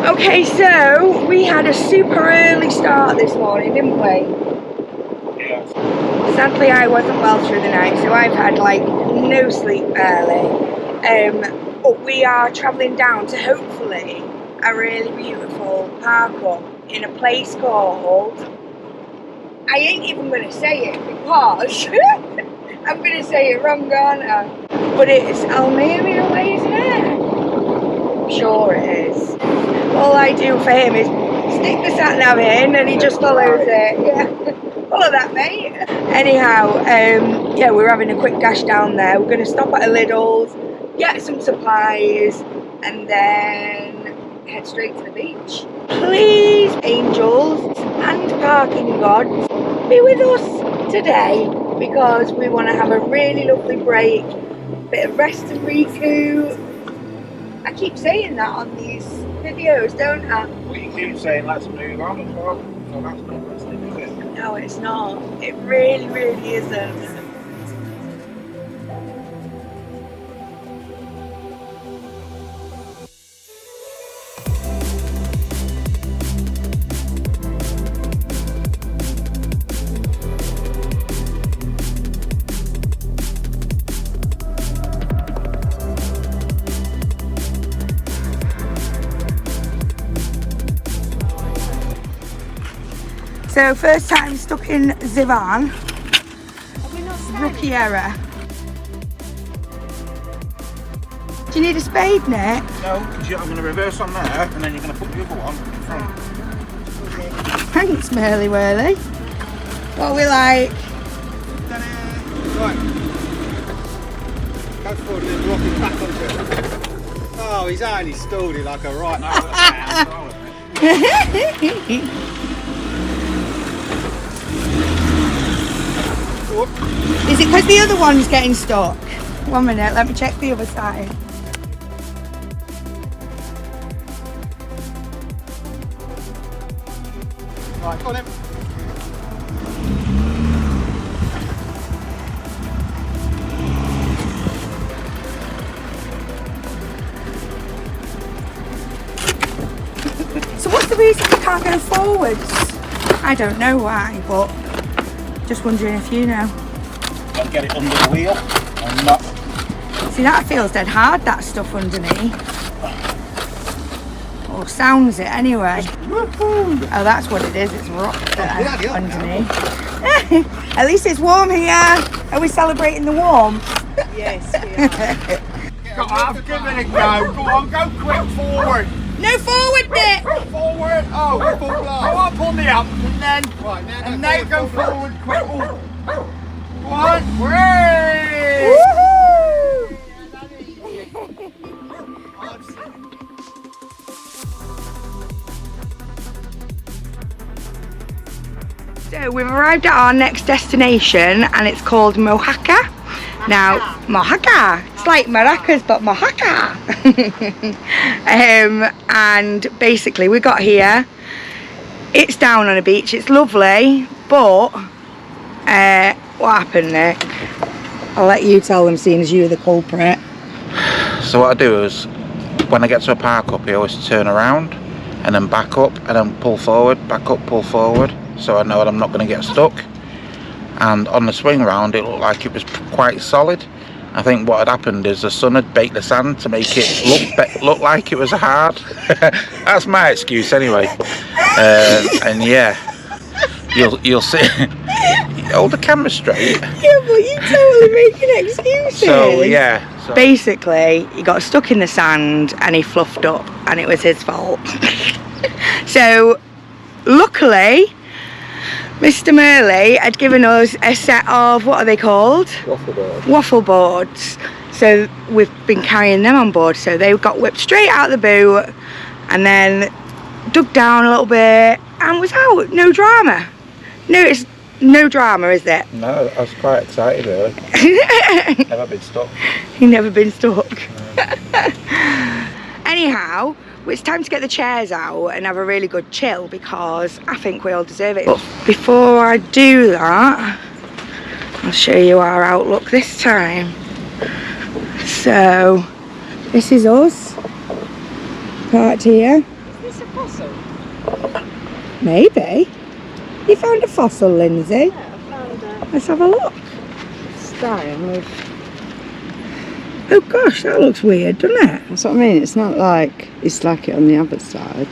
Okay, so we had a super early start this morning, didn't we? Yes. Sadly, I wasn't well through the night, so I've had like no sleep barely. But we are travelling down to hopefully a really beautiful park up in a place called, I ain't even going to say it because I'm going to say it wrong, aren't I? But it's Almeria way, isn't it? I'm sure it is. All I do for him is stick the sat nav in and he just follows it. Yeah, follow that, mate. Anyhow, yeah, we're having a quick dash down there. We're going to stop at a Lidl's, get some supplies, and then head straight to the beach. Please, angels and parking gods, be with us today because we want to have a really lovely break, bit of rest and recoup. I keep saying that on these videos, don't I? Well, you keep saying let's move on as well, so that's not listening, is it? No, it's not. It really, really isn't. So first time stuck in Zivan. Rookie error. Do you need a spade, Nick? No, because I'm going to reverse on there and then you're going to put the other one in front. Thanks, Merly Whirly. What are we like? Right. Go forward and then rock it back onto it. Oh, he's only stalled it like a right. Is it because the other one's getting stuck? 1 minute, let me check the other side. Right, go on then. So what's the reason we can't go forwards? I don't know why, but just wondering if you know. Don't get it under the wheel and not. See, that feels dead hard, that stuff underneath. Or sounds it anyway. Oh, that's what it is, it's rock there underneath. At least it's warm here. Are we celebrating the warmth? Yes, we are. Come on, give it a go. Go on, go quick forward. No forward, Nick! Forward. Oh, full blast. Go on, pull me up and then. Right, And now go forward quick. Oh. Go on, hooray! So we've arrived at our next destination and it's called Mojaca. Now, Mojaca, it's like maracas but Mojaca. And basically we got here, it's down on a beach, it's lovely, but what happened, Nick? I'll let you tell them, seeing as you're the culprit. So what I do is, when I get to a park up, I always turn around and then back up and then pull forward, back up, pull forward, so I know that I'm not going to get stuck. And on the swing round it looked like it was quite solid. I think what had happened is the sun had baked the sand to make it look like it was hard. That's my excuse anyway. And yeah, you'll see. Hold the camera straight. Yeah, but you totally making excuses. So yeah. Basically, he got stuck in the sand and he fluffed up, and it was his fault. So, luckily, Mr. Merley had given us a set of, what are they called? Waffle board. Waffle boards. So we've been carrying them on board. So they got whipped straight out of the boot and then dug down a little bit and was out. No drama. No, it's no drama, is it? No, I was quite excited really. Never been stuck. You've never been stuck. Anyhow, it's time to get the chairs out and have a really good chill because I think we all deserve it. But before I do that, I'll show you our outlook this time. So, this is us, parked here. Is this a fossil? Maybe. You found a fossil, Lindsay? Yeah, I found a Let's have a look. stone with... Oh gosh, that looks weird, doesn't it? That's what I mean, it's not like it's like it on the other side.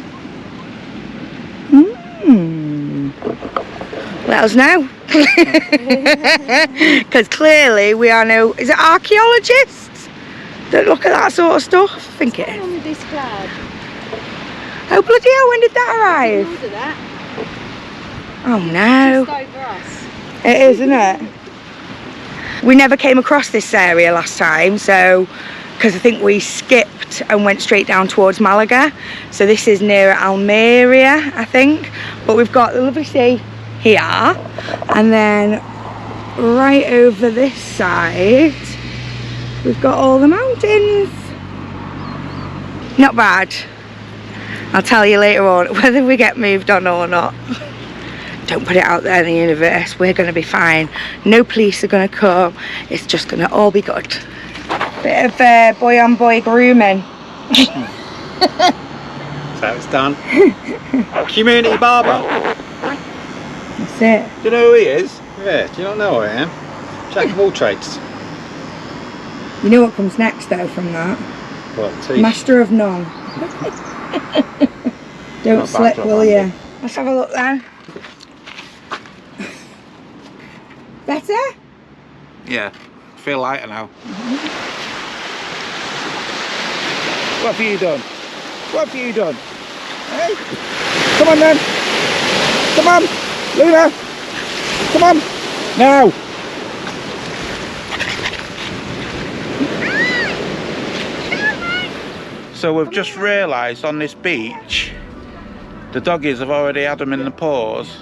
Let us know. Because clearly we are no... Is it archaeologists that look at that sort of stuff? I think it is. On with this cloud. Oh bloody hell, when did that arrive? Look at that. Oh no. Just over us. It is, isn't it? We never came across this area last time, so because I think we skipped and went straight down towards Malaga. So this is near Almeria, I think. But we've got the lovely sea here, and then right over this side we've got all the mountains. Not bad. I'll tell you later on whether we get moved on or not. Don't put it out there in the universe. We're going to be fine. No police are going to come. It's just going to all be good. Bit of boy on boy grooming. So it's done. Community barber. That's it. Do you know who he is? Yeah, do you not know who I am? Jack of all trades. You know what comes next though from that? What, teeth? Master of none. Don't Not slip, bad, will Andy. you? Let's have a look then. Better? Yeah, I feel lighter now. What have you done? What have you done? Hey? Come on then. Come on, Luna. Come on. Now. So we've just realised on this beach, the doggies have already had them in the paws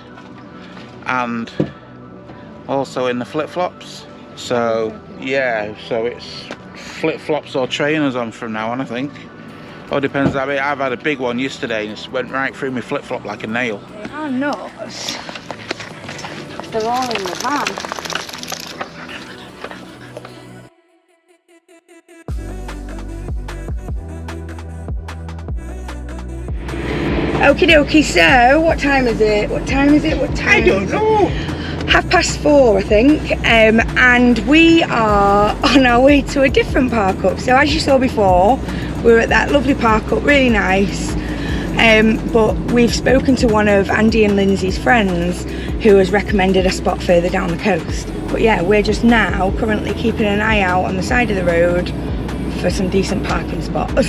and also in the flip-flops. So yeah, so it's flip-flops or trainers on from now on, I think. All depends. I mean, I've had a big one yesterday and it went right through my flip-flop like a nail. They are nuts. They're all in the van. Okie dokie, so what time is it? What time is it? What time? I don't know. 4:30, I think, and we are on our way to a different park up. So as you saw before, we were at that lovely park up, really nice, but we've spoken to one of Andy and Lindsay's friends who has recommended a spot further down the coast. But yeah, we're just now currently keeping an eye out on the side of the road for some decent parking spots.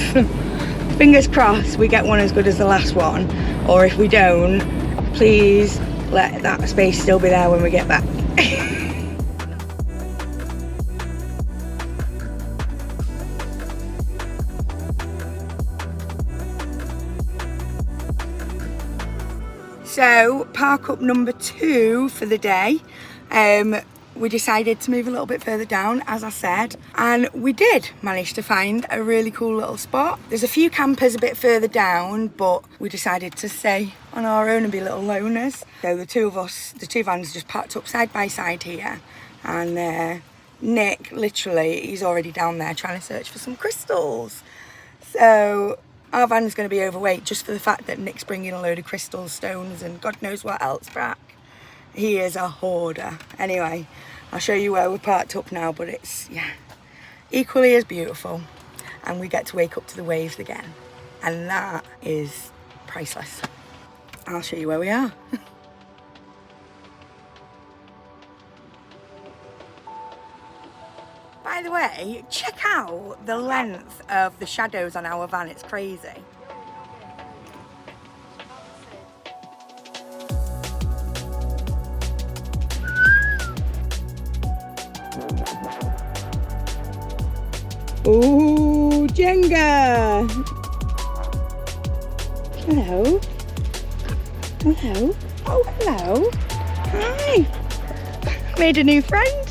Fingers crossed we get one as good as the last one, or if we don't, please let that space still be there when we get back. So park up number 2 for the day. We decided to move a little bit further down, as I said, and we did manage to find a really cool little spot. There's a few campers a bit further down, but we decided to stay on our own and be little loners. So the two vans just parked up side by side here, and Nick, literally, he's already down there trying to search for some crystals. So our van's going to be overweight just for the fact that Nick's bringing a load of crystals, stones, and God knows what else back. He is a hoarder. Anyway, I'll show you where we're parked up now, but it's, yeah, equally as beautiful. And we get to wake up to the waves again. And that is priceless. I'll show you where we are. By the way, check out the length of the shadows on our van. It's crazy. Ooh, Jenga! Hello. Hello. Oh, hello. Hi. Made a new friend.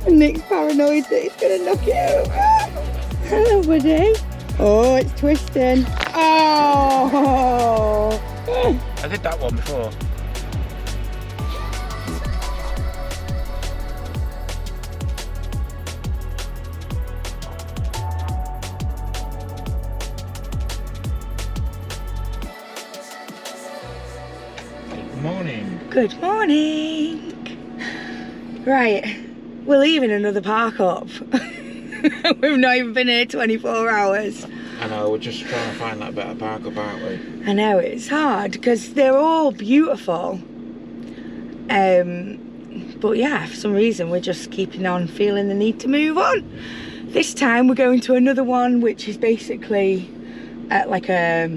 And Nick's paranoid that he's going to knock it over. Hello, buddy. Oh, it's twisting. Oh! I did that one before. Morning. Good morning. Right, we're leaving another park up. We've not even been here 24 hours. I know, we're just trying to find that better park up, aren't we? I know, it's hard because they're all beautiful. But yeah, for some reason we're just keeping on feeling the need to move on. This time we're going to another one which is basically at like a,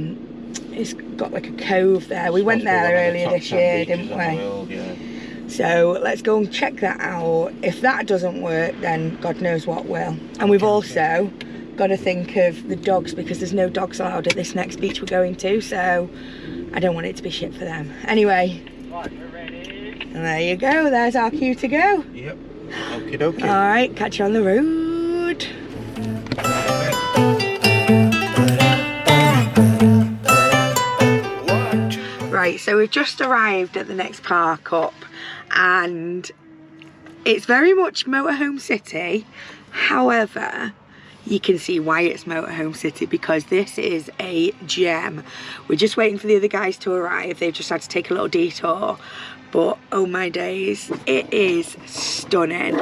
it's got like a cove there. We went there earlier this year, didn't we? Yeah. So let's go and check that out. If that doesn't work, then God knows what will. And we've also got to think of the dogs because there's no dogs allowed at this next beach we're going to, so I don't want it to be shit for them. Anyway, Right, we're ready. and there you go, there's our cue to go. Yep. Okie dokie. Alright, catch you on the road. Right, so we've just arrived at the next park up and it's very much motorhome city. However, you can see why it's motorhome city because this is a gem. We're just waiting for the other guys to arrive. They've just had to take a little detour, but oh my days, it is stunning.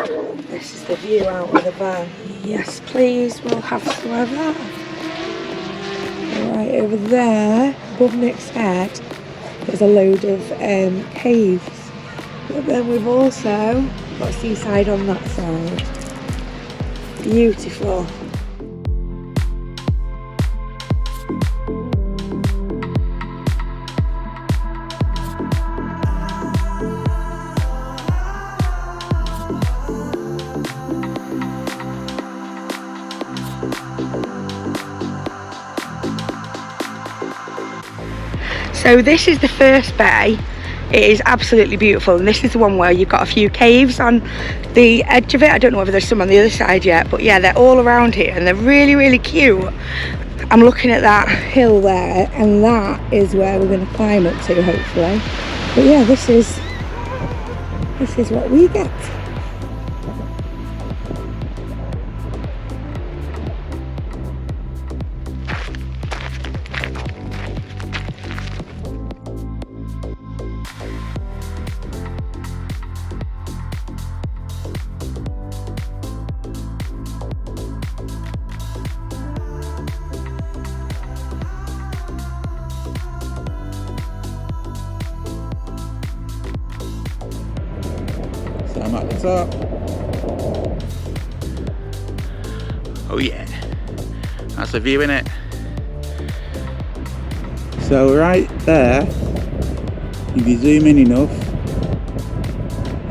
This is the view out of the van. Yes please, we'll have some of that. Right over there, above Nick's head, there's a load of caves. But then we've also got seaside on that side. Beautiful. So this is the first bay. It is absolutely beautiful, and this is the one where you've got a few caves on the edge of it. I don't know whether there's some on the other side yet, but yeah, they're all around here and they're really, really cute. I'm looking at that hill there, and that is where we're going to climb up to, hopefully. But yeah, this is what we get. So I'm at the top. Oh yeah, that's the view, innit? So right there, if you zoom in enough,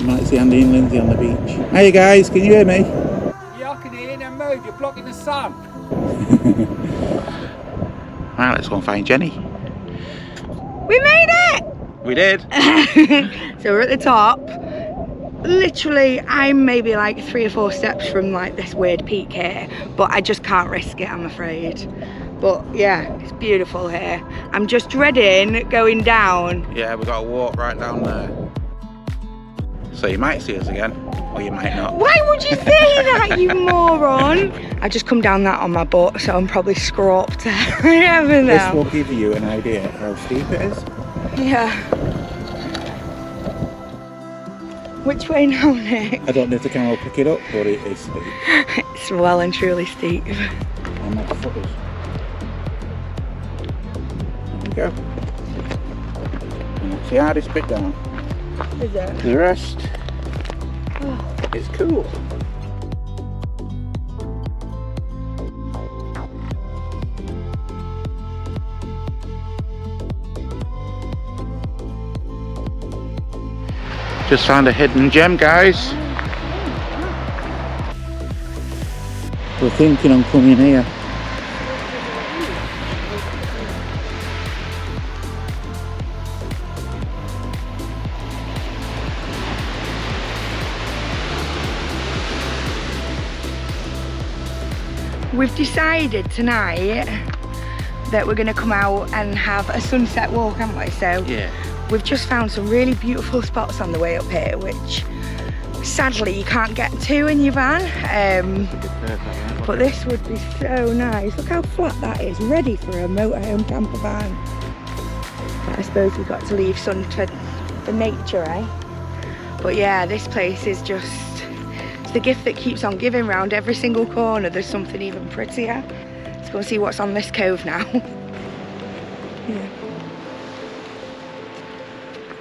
you might see Andy and Lindsay on the beach. Hey guys, can you hear me? Yeah, I can hear you. Now move, you're blocking the sun. Right, let's go and find Jenny. We made it! We did. So we're at the top. Literally, I'm maybe like 3 or 4 steps from like this weird peak here, but I just can't risk it, I'm afraid. But yeah, it's beautiful here. I'm just dreading going down. Yeah, we've got to walk right down there. So you might see us again, or you might not. Why would you say that, you moron? I just come down that on my butt, so I'm probably scropped. I never know. This will give you an idea of how steep it is. Yeah. Which way now, Nick? I don't know if the camera will pick it up, but it is steep. It's well and truly steep. And that foot is. There we go. And that's the hardest bit down. Is it? The rest is cool. Just found a hidden gem, guys. We're thinking on coming here. We've decided tonight that we're going to come out and have a sunset walk, haven't we? So Yeah. we've just found some really beautiful spots on the way up here, which sadly you can't get to in your van. But this would be so nice. Look how flat that is, ready for a motorhome camper van. But I suppose we've got to leave sun to for nature, eh? But yeah, this place is just, it's the gift that keeps on giving. Round every single corner there's something even prettier. Let's go and see what's on this cove now. Yeah.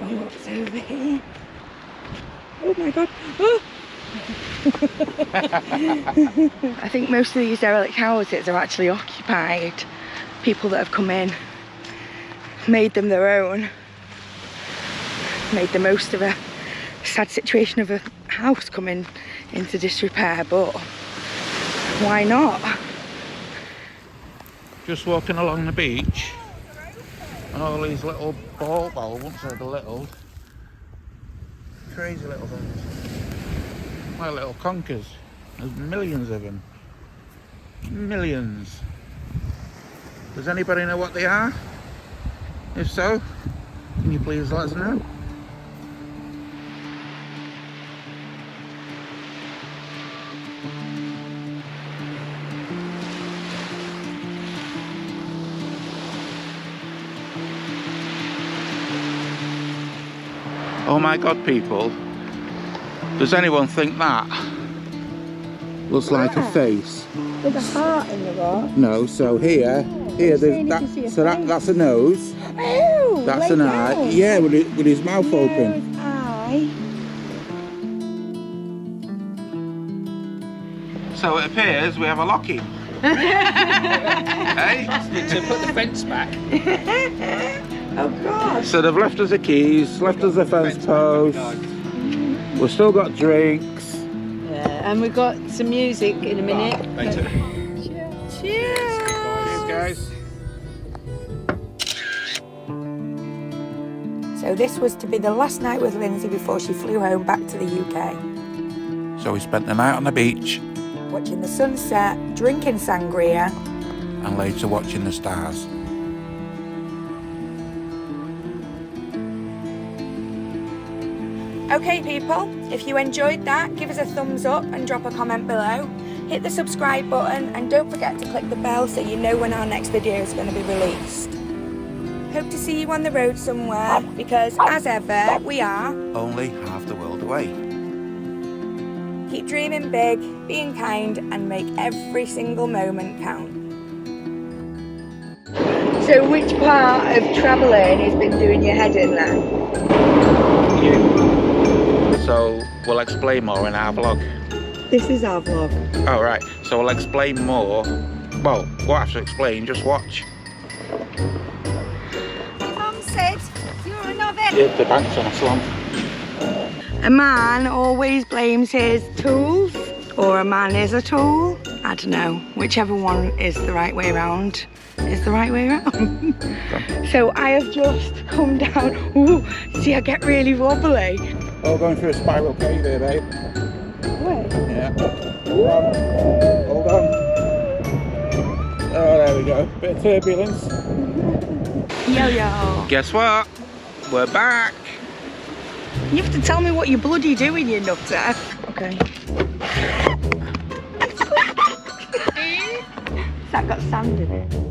Oh, what's over here? Oh my god. Oh. I think most of these derelict houses are actually occupied. People that have come in, made them their own, made the most of a sad situation of a house coming into disrepair, but why not? Just walking along the beach and all these little ball, well, I won't say the little, crazy little things, like little conkers. There's millions of them, millions. Does anybody know what they are? If so, can you please let us know? Oh my god, people, does anyone think that looks like a face? With a heart in the rock. No, so here there's that, so that's a nose. Oh, That's like an eye. that. Yeah, with his mouth open. Eye. So it appears we have a lock-in. Hey? To put the fence back. Oh god. So they've left us the keys, left us the fence post. We've still got drinks. Yeah, and we've got some music in a minute. Later. Cheers. Cheers, guys. So this was to be the last night with Lindsay before she flew home back to the UK. So we spent the night on the beach Watching the sunset, drinking sangria. and later watching the stars. Okay people, if you enjoyed that, give us a thumbs up and drop a comment below. Hit the subscribe button and don't forget to click the bell so you know when our next video is going to be released. Hope to see you on the road somewhere because, as ever, we are Only half the world away. Keep dreaming big, being kind and make every single moment count. So which part of travelling has been doing your head in then? So we'll explain more in our vlog. This is our vlog. Oh right, so we'll explain more. Well, we'll have to explain, just watch. Sid, you're a novice. Yeah, the bank's on a slant. A man always blames his tools, or a man is a tool. I don't know, whichever one is the right way around is the right way around. So I have just come down. Ooh, see, I get really wobbly. Oh, going through a spiral cave here, babe. Where? Yeah. Hold on. Oh, there we go. Bit of turbulence. Yo-yo. Guess what? We're back. You have to tell me what you're bloody doing, you nutter. Okay. That got sand in it.